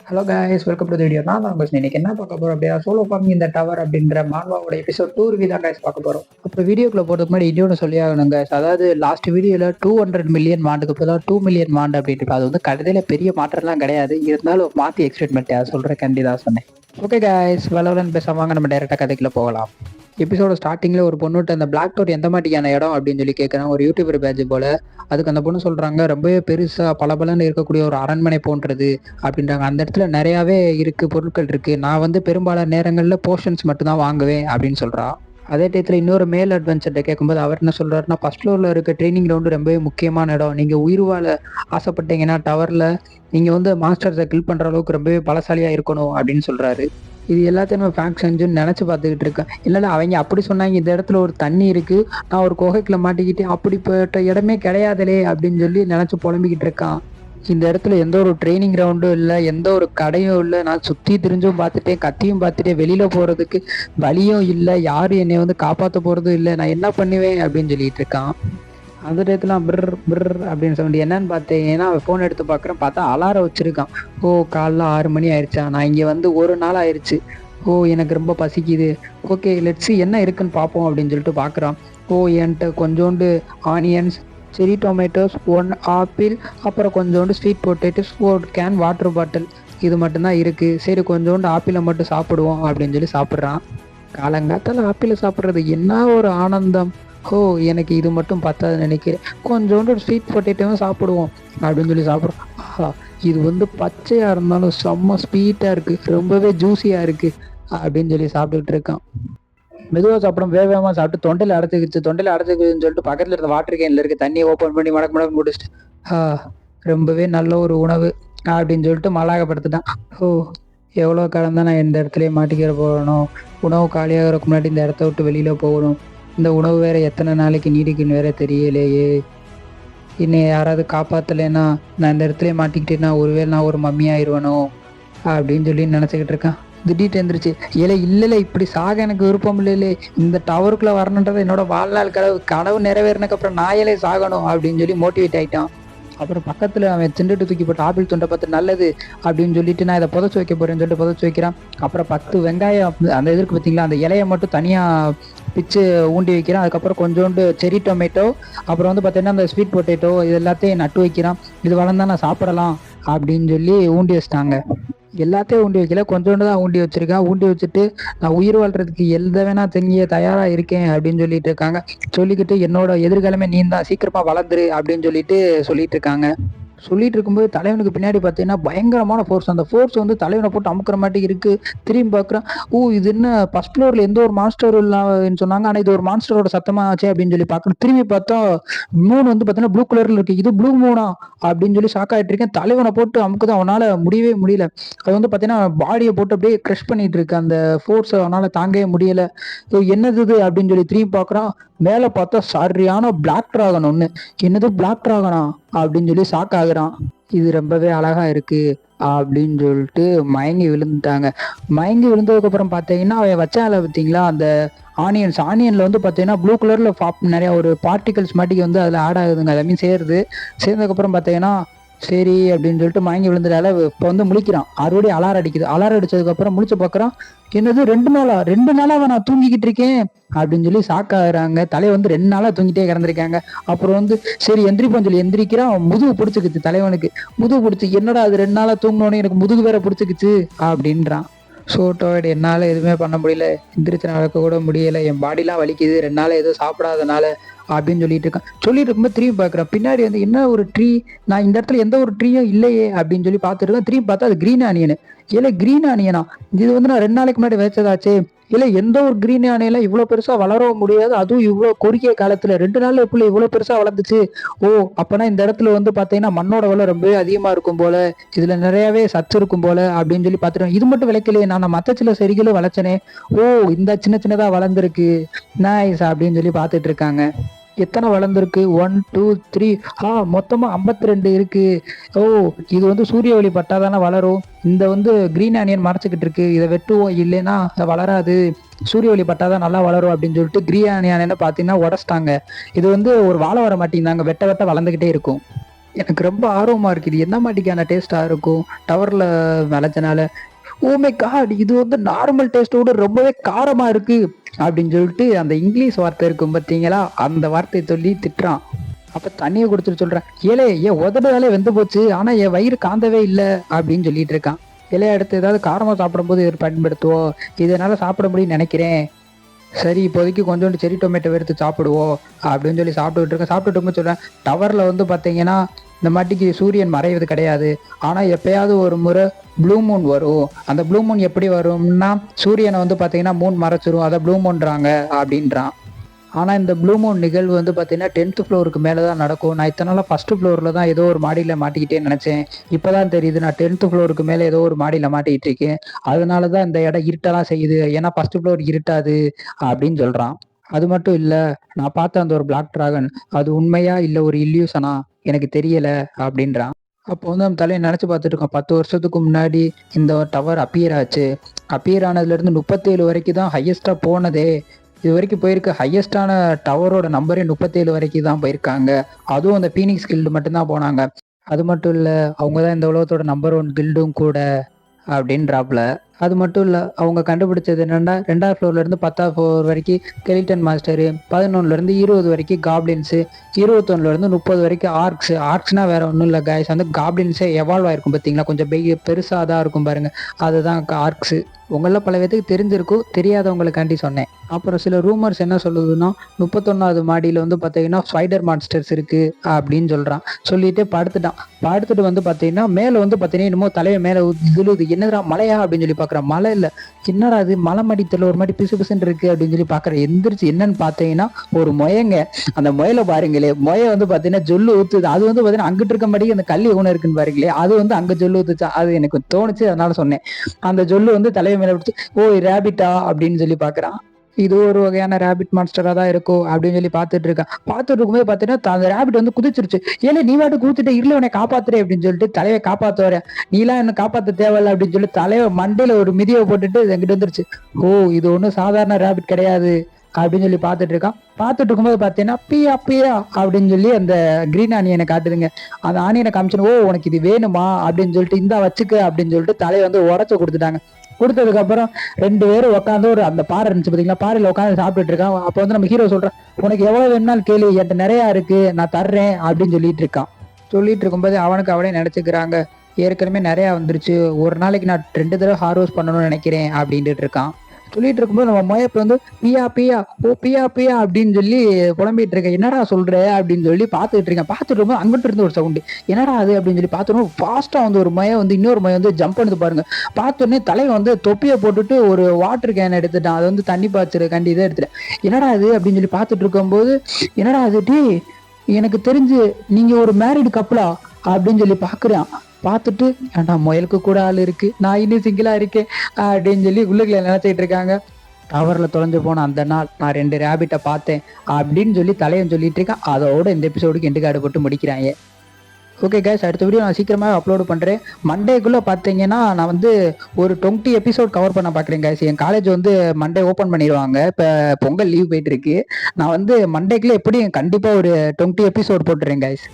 Hello guys, welcome to the video. நான் தான் உங்க இன்னைக்கு என்ன பார்க்க போறோம் அப்படின்னா, சோலோ ஃபார்மிங் இந்த டவர் அப்படின்ற மான்வாவோட எபிசோட் 2 ரிவ்யூ தான் கைஸ் பார்க்க போறோம். அப்புறம் வீடியோக்குள்ள போறதுக்கு முன்னாடி இன்னொன்று சொல்லி ஆகணும் கைஸ். அதாவது லாஸ்ட் வீடியோல 200 மில்லியன் மாண்டுக்கு பதிலாக 2 மில்லியன் மாண்டு அப்படின்ட்டு இருக்கு. அது வந்து கடைசியில பெரிய மாற்றம்லாம் கிடையாது, இருந்தாலும் மாற்றி எக்ஸ்பெக்ட் பண்ணிட்டேன் சொல்றேன், கண்டிப்பா சொன்னேன். ஓகே கைஸ், வளவலன்னு பேசாம வாங்க நம்ம டைரக்டா கதைக்குள்ள போகலாம். எபிசோட ஸ்டார்டிங்ல ஒரு பொண்ணுகிட்ட அந்த பிளாக் டோர் எந்த மாதிரியான இடம் அப்படின்னு சொல்லி கேட்குறாங்க, ஒரு யூடியூபர் பேட்ச் போல. அதுக்கு அந்த பொண்ணு சொல்றாங்க, ரொம்பவே பெருசா பளபளன்னு இருக்கக்கூடிய ஒரு அரண்மனை போன்றது அப்படின்றாங்க. அந்த இடத்துல நிறையாவே இருக்கு, பொருட்கள் இருக்கு. நான் வந்து பெரும்பாலான நேரங்களில் போர்ஷன்ஸ் மட்டும் தான் வாங்குவேன் அப்படின்னு சொல்றா. அதே டயத்தில் இன்னொரு மேல் அட்வென்ச்சர்கிட்ட கேட்கும்போது அவர் என்ன சொல்றாருன்னா, ஃபர்ஸ்ட் ஃப்ளோரில் இருக்க ட்ரைனிங் கிரவுண்டு ரொம்பவே முக்கியமான இடம். நீங்கள் உயிர் வாழ ஆசைப்பட்டீங்கன்னா டவரில் நீங்கள் வந்து மாஸ்டர்ஸை கில் பண்ணுற அளவுக்கு ரொம்பவே பலசாலியாக இருக்கணும் அப்படின்னு சொல்றாரு. இது எல்லாத்தையும் நம்ம ஃபேக்ட் செஞ்சுன்னு நினச்சி பார்த்துக்கிட்டு இருக்கேன். இல்லை அவங்க அப்படி சொன்னாங்க, இந்த இடத்துல ஒரு தண்ணி இருக்குது, நான் ஒரு குகைக்குள்ள மாட்டிக்கிட்டு அப்படிப்பட்ட இடமே கிடையாதுலே அப்படின்னு சொல்லி நினச்சி புலம்பிக்கிட்டு இருக்கான். இந்த இடத்துல எந்த ஒரு ட்ரைனிங் கிரவுண்டும் இல்லை, எந்த ஒரு கடையும் இல்லை. நான் சுற்றி திரிஞ்சும் பார்த்துட்டேன், கத்தியும் பார்த்துட்டேன், வெளியில் போகிறதுக்கு வழியும் இல்லை, யாரும் என்னை வந்து காப்பாற்ற போகிறதும் இல்லை, நான் என்ன பண்ணுவேன் அப்படின்னு சொல்லிட்டு இருக்கான். அந்த டயத்துல பிர் பிர் அப்படின்னு சொல்லிட்டு என்னன்னு பார்த்தேன். ஏன்னா அவன் ஃபோன் எடுத்து பார்க்குறேன், பார்த்தா அலாரம் வச்சிருக்கான். ஓ, காலைல 6 மணி ஆயிடுச்சா, நான் இங்கே வந்து ஒரு நாள் ஆயிடுச்சு. ஓ, எனக்கு ரொம்ப பசிக்குது. ஓகே, லெட்ஸு என்ன இருக்குன்னு பார்ப்போம் அப்படின்னு சொல்லிட்டு பார்க்குறான். ஓ, என்கிட்ட கொஞ்சோண்டு ஆனியன்ஸ், செரி டொமேட்டோஸ், 1 ஆப்பிள், அப்புறம் கொஞ்சோண்டு sweet potatoes, 1 can water bottle, இது மட்டும்தான் இருக்குது. சரி, கொஞ்சோண்டு ஆப்பிளை மட்டும் சாப்பிடுவோம் அப்படின்னு சொல்லி சாப்பிட்றான். காலங்காத்தால் ஆப்பிளை சாப்பிட்றது என்ன ஒரு ஆனந்தம். ஓ, எனக்கு இது மட்டும் பத்தாதுன்னு நினைக்கிறேன், கொஞ்சோண்டு ஒரு ஸ்வீட் பொட்டேட்டோவும் சாப்பிடுவோம் அப்படின்னு சொல்லி சாப்பிட்றோம். ஆஹா, இது வந்து பச்சையாக இருந்தாலும் செம்ம ஸ்வீட்டாக இருக்குது, ரொம்பவே ஜூஸியாக இருக்குது அப்படின்னு சொல்லி சாப்பிட்டுக்கிட்டு இருக்கான். மெதுவாக சாப்பிடும், வேகமாக சாப்பிட்டு தொண்டையில் அடைச்சிக்குதுன்னு சொல்லிட்டு பக்கத்தில் இருந்த வாட்டர் கேனில் இருக்க தண்ணியை ஓப்பன் பண்ணி மடக்கு முடிச்சுட்டு, ரொம்பவே நல்ல ஒரு உணவு அப்படின்னு சொல்லிட்டு மலாகப்படுத்திட்டான். ஓ, எவ்வளோ காலம் தான் நான் இந்த இடத்துலயே மாட்டிக்கிற போகணும், உணவு காலியாகிறதுக்கு முன்னாடி இந்த இடத்த விட்டு வெளியில் போகணும், இந்த உணவு வேற எத்தனை நாளைக்கு நீடிக்குன்னு வேற தெரியலையே, என்னை யாராவது காப்பாற்றலைன்னா நான் இந்த இடத்துல மாட்டிக்கிட்டேன்னா ஒருவேளை நான் ஒரு மம்மி ஆயிடுவேனோ அப்படின்னு சொல்லி நினச்சிக்கிட்டு இருக்கேன். திடீர்னு எழுந்திரிச்சு, இல்லை இப்படி சாக எனக்கு விருப்பம் இல்லையே, இந்த டவருக்குள்ளே வரணுன்றது என்னோட வாழ்நாள் கனவு நிறைவேறினதுக்கப்புறம் நான் ஏழை சாகணும் அப்படின்னு சொல்லி மோட்டிவேட் ஆகிட்டான். அப்புறம் பக்கத்தில் அவன் திண்டுட்டு தூக்கி போட்டு ஆப்பிள் துண்டை பார்த்து நல்லது அப்படின்னு சொல்லிட்டு நான் இதை புதைச்சி வைக்க போறேன்னு சொல்லிட்டு புதைச்சி வைக்கிறான். அப்புறம் 10 வெங்காயம் அந்த இதற்கு பார்த்தீங்களா, அந்த இலையை மட்டும் தனியாக பிச்சு ஊண்டி வைக்கிறான். அதுக்கப்புறம் கொஞ்சோண்டு செரி டொமேட்டோ, அப்புறம் வந்து பார்த்தீங்கன்னா அந்த ஸ்வீட் பொட்டேட்டோ, இது எல்லாத்தையும் நட்டு வைக்கிறான். இது வளர்ந்தா நான் சாப்பிடலாம் அப்படின்னு சொல்லி ஊண்டி வச்சிட்டாங்க. எல்லாத்தையும் ஊண்டி வைக்கல, கொஞ்சோண்டு தான் ஊண்டி வச்சிருக்கேன். ஊண்டி வச்சுட்டு நான் உயிர் வாழ்றதுக்கு எந்த வேணா தெரிய தயாராக இருக்கேன் அப்படின்னு சொல்லிட்டு இருக்காங்க. சொல்லிக்கிட்டு என்னோட எதிர்காலமே நீ தான், சீக்கிரமா வளர்ந்துரு அப்படின்னு சொல்லிட்டு இருக்காங்க. சொல்லிட்டு இருக்கும்போது தலைவனுக்கு பின்னாடி பார்த்தீங்கன்னா பயங்கரமான ஃபோர்ஸ். அந்த ஃபோர்ஸ் வந்து தலைவனை போட்டு அமுக்கிற மாட்டி இருக்கு. திரும்பி பார்க்குறான், ஓ, இது என்ன ஃபர்ஸ்ட் ஃப்ளோர்ல எந்த ஒரு மான்ஸ்டர் இல்லைன்னு சொன்னாங்க, ஆனால் இது ஒரு மான்ஸ்டரோட சத்தமா ஆச்சு அப்படின்னு சொல்லி பார்க்கணும். திரும்பி பார்த்தா மூணு வந்து பார்த்தீங்கன்னா ப்ளூ கலர்ல இருக்கு. இது ப்ளூ மூனா அப்படின்னு சொல்லி ஷாக் ஆகிட்டு இருக்கேன். தலைவனை போட்டு அமுக்குதான், அவனால முடியவே முடியல. அது வந்து பார்த்தீங்கன்னா பாடியை போட்டு அப்படியே க்ரஷ் பண்ணிட்டு இருக்கு. அந்த ஃபோர்ஸ் அவனால தாங்கவே முடியல. என்னது இது அப்படின்னு சொல்லி திரும்பி பார்க்குறான். மேலே பார்த்தா சரியான பிளாக் டிராகன் ஒன்று. என்னது பிளாக் டிராகனா அப்படின்னு சொல்லி ஷாக் ஆகுறான். இது ரொம்பவே அழகா இருக்கு அப்படின்னு சொல்லிட்டு மயங்கி விழுந்துட்டாங்க. மயங்கி விழுந்ததுக்கு அப்புறம் பார்த்தீங்கன்னா அவன் வச்சால பார்த்தீங்களா அந்த ஆனியன்ல வந்து பார்த்தீங்கன்னா ப்ளூ கலர்ல நிறைய ஒரு பார்ட்டிகல்ஸ் மாட்டிக்கு வந்து அதில் ஆட் ஆகுதுங்க. அதை மீன் சேர்ந்ததுக்கப்புறம் பார்த்தீங்கன்னா சரி அப்படின்னு சொல்லிட்டு மயங்கி விழுந்துட்டால இப்போ வந்து முழிக்கிறான். மறுபடியும் அலாரம் அடிக்குது. அலாரம் அடிச்சதுக்கப்புறம் முழிச்சு பார்க்குறான். என்னது 2 நாளாக நான் தூங்கிக்கிட்டு இருக்கேன் அப்படின்னு சொல்லி ஷாக் ஆகுறாங்க. தலையை வந்து 2 நாளாக தூங்கிட்டே கிடந்திருக்காங்க. அப்புறம் வந்து சரி எந்திரிப்பான்னு சொல்லி எந்திரிக்கிறான். முதுகு பிடிச்சிக்கிச்சு தலைவனுக்கு. முதுகு பிடிச்சி, என்னடா அது 2 நாளாக தூங்கினோன்னு எனக்கு முதுகு வேற பிடிச்சிக்கிச்சு அப்படின்றான். ஸோ டயர்டு, என்னால் எதுவுமே பண்ண முடியல, எந்திரிச்சு நடக்க கூட முடியலை, என் பாடிலாம் வலிக்குது, 2 நாள் எதுவும் சாப்பிடாதனால அப்படின்னு சொல்லிட்டு இருக்கான். சொல்லிட்டு இருக்கும்போது திரும்பி பார்க்குறேன், பின்னாடி வந்து என்ன ஒரு ட்ரீ, நான் இந்த இடத்துல எந்த ஒரு ட்ரீயும் இல்லையே அப்படின்னு சொல்லி பார்த்துட்டு இருக்கேன். திரும்பி பார்த்தா அது கிரீன் ஆனியனு. இல்லை கிரீன் ஆனியனா, இது வந்து நான் 2 நாளைக்கு முன்னாடி வச்சதாச்சே. இல்லை எந்த ஒரு கிரீன் ஆனியெல்லாம் இவ்வளோ பெருசாக வளரவும் முடியாது, அதுவும் இவ்வளோ குறுகிய காலத்தில் 2 நாள் எப்படி இவ்வளோ பெருசாக வளர்ந்துச்சு. ஓ, அப்போனா இந்த இடத்துல வந்து பார்த்தீங்கன்னா மண்ணோட வளம் ரொம்பவே அதிகமாக இருக்கும் போல, இதில் நிறையவே சத்து இருக்கும் போல அப்படின்னு சொல்லி பார்த்துட்டோம். இது மட்டும் விளைக்கலையே, நான் மற்ற சில செடிகளும் வளர்ச்சனே. ஓ, இந்த சின்ன சின்னதாக வளர்ந்துருக்கு, நைஸ் அப்படின்னு சொல்லி பார்த்துட்டு இருக்காங்க. எத்தனை வளர்ந்துருக்கு, 1 2 3, மொத்தமாக 52 இருக்கு. ஓ, இது வந்து சூரிய ஒளி பட்டாதானே வளரும். இந்த வந்து கிரீன் ஆனியன் மறைச்சிக்கிட்டு இருக்கு, இதை வெட்டுவோம், இல்லைன்னா வளராது, சூரிய ஒளி பட்டாதான் நல்லா வளரும் அப்படின்னு சொல்லிட்டு கிரீன் ஆனியனை பார்த்தீங்கன்னா உடச்சிட்டாங்க. இது வந்து ஒரு வாழை வர மாட்டேங்கிறாங்க, வெட்ட வெட்ட வளர்ந்துக்கிட்டே இருக்கும். எனக்கு ரொம்ப ஆர்வமாக இருக்குது, என்ன மாட்டிக்கான டேஸ்ட்டாக இருக்கும் டவரில் விளைச்சனால. ஓ மை காட், இது வந்து நார்மல் டேஸ்ட்டோட ரொம்பவே காரமாக இருக்குது அப்படின்னு சொல்லிட்டு அந்த இங்கிலீஷ் வார்த்தை இருக்கும் பார்த்தீங்களா, அந்த வார்த்தையை சொல்லி திட்டுறான். அப்போ தண்ணியை குடிச்சிட்டு சொல்கிறேன், ஏலே என் உதடுதாலே வெந்து போச்சு, ஆனால் என் வயிறு காந்தவே இல்லை அப்படின்னு சொல்லிட்டு இருக்கான். இலையை எடுத்து ஏதாவது காரமாக சாப்பிடும்போது பயன்படுத்துவோம், இதனால் சாப்பிட முடியும்னு நினைக்கிறேன். சரி இப்போதைக்கு கொஞ்சோண்டு செரி டொமேட்டோ எடுத்து சாப்பிடுவோம் அப்படின்னு சொல்லி சாப்பிட்டுக்கிட்டு இருக்கேன். சாப்பிட்டுட்டு இருக்கும்போது சொல்கிறேன், டவரில் வந்து பார்த்தீங்கன்னா இந்த மாட்டிக்கு சூரியன் மறைவது கிடையாது, ஆனால் எப்பயாவது ஒரு முறை ப்ளூ மூன் வரும். அந்த ப்ளூ மூன் எப்படி வரும்னா, சூரியனை வந்து பார்த்தீங்கன்னா மூன் மறைச்சிரும், அதை ப்ளூ மூன்றாங்க அப்படின்றான். ஆனால் இந்த ப்ளூ மூன் நிகழ்வு வந்து பார்த்தீங்கன்னா 10th ஃப்ளோருக்கு மேலே தான் நடக்கும். நான் இத்தனை நாளாக ஃபஸ்ட்டு ஃப்ளோரில் தான் ஏதோ ஒரு மாடியில் மாட்டிக்கிட்டே நினச்சேன். இப்போ தான் தெரியுது நான் 10th ஃப்ளோருக்கு மேலே ஏதோ ஒரு மாடியில் மாட்டிக்கிட்டு இருக்கேன். அதனால தான் இந்த இடம் இருட்டெல்லாம் செய்யுது, ஏன்னா ஃபஸ்ட்டு ஃப்ளோர் இருட்டாது அப்படின்னு சொல்கிறான். அது மட்டும் இல்லை, நான் பார்த்த அந்த ஒரு பிளாக் ட்ராகன் அது உண்மையா இல்லை ஒரு இல்யூஷனா எனக்கு தெரியலை அப்படின்றான். அப்போ வந்து நம்ம தலையை நினச்சி பார்த்துட்டு இருக்கோம், 10 வருஷத்துக்கு முன்னாடி இந்த டவர் அப்பியர் ஆச்சு. அப்பியர் ஆனதுலேருந்து 37 வரைக்கும் தான் ஹையஸ்ட்டாக போனதே. இது வரைக்கும் போயிருக்க ஹையஸ்டான டவரோட நம்பரே 37 வரைக்கும் தான் போயிருக்காங்க. அதுவும் அந்த பீனிக்ஸ் கில்டு மட்டும்தான் போனாங்க. அது மட்டும் இல்லை, அவங்க தான் இந்த உலகத்தோட நம்பர் 1 கில்டும் கூட அப்படின்றாப்புல. அது மட்டும் இல்லை, அவங்க கண்டுபிடிச்சது என்னென்னா 2வது ஃப்ளோர்லேருந்து 10வது ஃப்ளோர் வரைக்கும் கெலிட்டன் மாஸ்டரு, 11லேருந்து 20 வரைக்கும் காப்ளின்ஸு, 21லேருந்து 30 வரைக்கும் ஆர்க்ஸு. ஆர்க்ஸ்னால் வேறு ஒன்றும் இல்லை கைஸ், வந்து காப்ளின்ஸே எவால்வ் ஆகிருக்கும் பார்த்தீங்களா, கொஞ்சம் பெருசாக தான் இருக்கும் பாருங்கள், அதுதான் ஆர்க்ஸு. உங்களில் பல பேருக்கு தெரிஞ்சிருக்கும், தெரியாதவங்களுக்காண்டி சொன்னேன். அப்புறம் சில ரூமர்ஸ் என்ன சொல்லுதுன்னா 31வது மாடியில் வந்து பார்த்தீங்கன்னா ஸ்பைடர் மான்ஸ்டர்ஸ் இருக்குது அப்படின்னு சொல்கிறான். சொல்லிட்டு படுத்துட்டு வந்து பார்த்தீங்கன்னா மேலே வந்து பார்த்தீங்கன்னா என்னமோ தலையை மேலே விழுது. என்னடா மலையா அப்படின்னு சொல்லி பார்க்குறான். மலை இல்லை, என்னடா அது மலை மடித்தில் ஒரு மாதிரி பிசு பிசுன்னு இருக்குது அப்படின்னு சொல்லி பார்க்குறேன். எந்திரிச்சு என்னன்னு பார்த்தீங்கன்னா ஒரு முயங்க. அந்த முயலை பாருங்களே, முய வந்து பார்த்தீங்கன்னா ஜொல்லு ஊற்றுது. அது வந்து பார்த்தீங்கன்னா அங்கிட்டு இருக்க மாதிரி அந்த கல்லி ஒன்று இருக்குன்னு பாருங்களே, அது வந்து அங்கே ஜொல்லு ஊற்றுச்சா, அது எனக்கு தோணுச்சு, அதனால சொன்னேன். அந்த ஜொல்லு வந்து தலையை மேலே பிடிச்சி ஓ ரேபிட்டா அப்படின்னு சொல்லி பார்க்குறான். இது ஒரு வகையான ரேபிட் மான்ஸ்டரா தான் இருக்கும் அப்படின்னு சொல்லி பார்த்துட்டு இருக்கான். பார்த்துட்டு இருக்கும்போது பார்த்தீங்கன்னா அந்த ரேபிட் வந்து குதிச்சிருச்சு. ஏன்னா நீ வாட்டு குதிச்சுட்டு இருல உன்னை காப்பாத்துறேன் அப்படின்னு சொல்லிட்டு தலைவை காப்பாற்ற வரேன். நீலாம் என்ன காப்பாற்ற தேவையில்ல அப்படின்னு சொல்லி தலைவை மண்டையில ஒரு மிதியை போட்டுட்டு எங்கிட்ட வந்துருச்சு. ஓ இது ஒன்றும் சாதாரண ரேபிட் கிடையாது அப்படின்னு சொல்லி பார்த்துட்டு இருக்கான். பார்த்துட்டு இருக்கும்போது பார்த்தீங்கன்னா பியா பியா அப்படின்னு சொல்லி அந்த கிரீன் ஆனியனை காட்டுதுங்க. அந்த ஆனியனை காமிச்சுன்னு, ஓ உனக்கு இது வேணுமா அப்படின்னு சொல்லிட்டு இந்தா வச்சுக்க அப்படின்னு சொல்லிட்டு தலையை வந்து உடச்சு கொடுத்துட்டாங்க. கொடுத்ததுக்கு அப்புறம் 2 பேரும் உட்காந்து ஒரு அந்த பாறை இருந்துச்சு பார்த்தீங்களா, பாறையில் உட்காந்து சாப்பிட்டுட்டு இருக்கான். அப்போ வந்து நம்ம ஹீரோ சொல்கிறான், உனக்கு எவ்வளோ வேணும்னாலும் கேளு, என்கிட்ட நிறையா இருக்கு, நான் தர்றேன் அப்படின்னு சொல்லிட்டு இருக்கான். சொல்லிட்டு இருக்கும்போது அவனுக்கு அவளே நினச்சிக்கிறாங்க, ஏற்கனவே நிறையா வந்துருச்சு, ஒரு நாளைக்கு நான் 2 தடவை ஹார்வெஸ்ட் பண்ணணும்னு நினைக்கிறேன் அப்படின்ட்டு இருக்கான். சொல்லிட்டு இருக்கும்போது நம்ம முயப்பு வந்து பியா பியா ஓ பியா பியா அப்படின்னு சொல்லி புலம்பிட்டு இருக்கேன். என்னடா சொல்ற அப்படின்னு சொல்லி பார்த்துட்டு இருக்கேன். பார்த்துட்டு இருக்கும்போது அங்கிட்டு இருந்து ஒரு சவுண்டு, என்னடா அது அப்படின்னு சொல்லி பார்த்துட்டு ஃபாஸ்ட்டாக வந்து ஒரு முய வந்து இன்னொரு முய வந்து ஜம்ப் பண்ணுது பாருங்க. பார்த்தோன்னே தலைவன் வந்து தொப்பியை போட்டுட்டு ஒரு வாட்டர் கேன் எடுத்துட்டான். அது வந்து தண்ணி பாய்ச்சிருக்காண்டி இதை எடுத்துட்டேன். என்னடா அது அப்படின்னு சொல்லி பார்த்துட்டு இருக்கும்போது, என்னடா அது டீ எனக்கு தெரிஞ்சு நீங்க ஒரு மேரிடு கப்பலா அப்படின்னு சொல்லி பார்க்குறான். பார்த்துட்டு ஏன்டா முயலுக்கு கூட ஆள் இருக்கு, நான் இன்னும் சிங்கிளா இருக்கேன் அப்படின்னு சொல்லி உள்ளுக்குள்ள நினைச்சிட்டு இருக்காங்க. டவரில் தொலைஞ்சு போன அந்த நாள் நான் 2 ரேபிட்டை பார்த்தேன் அப்படின்னு சொல்லி தலையன் சொல்லிட்டு இருக்கேன். அதோட இந்த எபிசோடுக்கு எண்டு கார்டு போட்டு முடிக்கிறாங்க. ஓகே கைஸ், அடுத்த வீடியோ நான் சீக்கிரமாக அப்லோடு பண்ணுறேன். மண்டேக்குள்ளே பார்த்தீங்கன்னா நான் வந்து ஒரு 20 எபிசோட் கவர் பண்ண பார்க்குறேன் கைஸ். என் காலேஜ் வந்து மண்டே ஓப்பன் பண்ணிடுவாங்க, இப்போ பொங்கல் லீவ் போயிட்டு இருக்கு. நான் வந்து மண்டேக்குள்ளே எப்படி கண்டிப்பாக ஒரு 20 எபிசோட் போட்டுறேன் கைஸ்.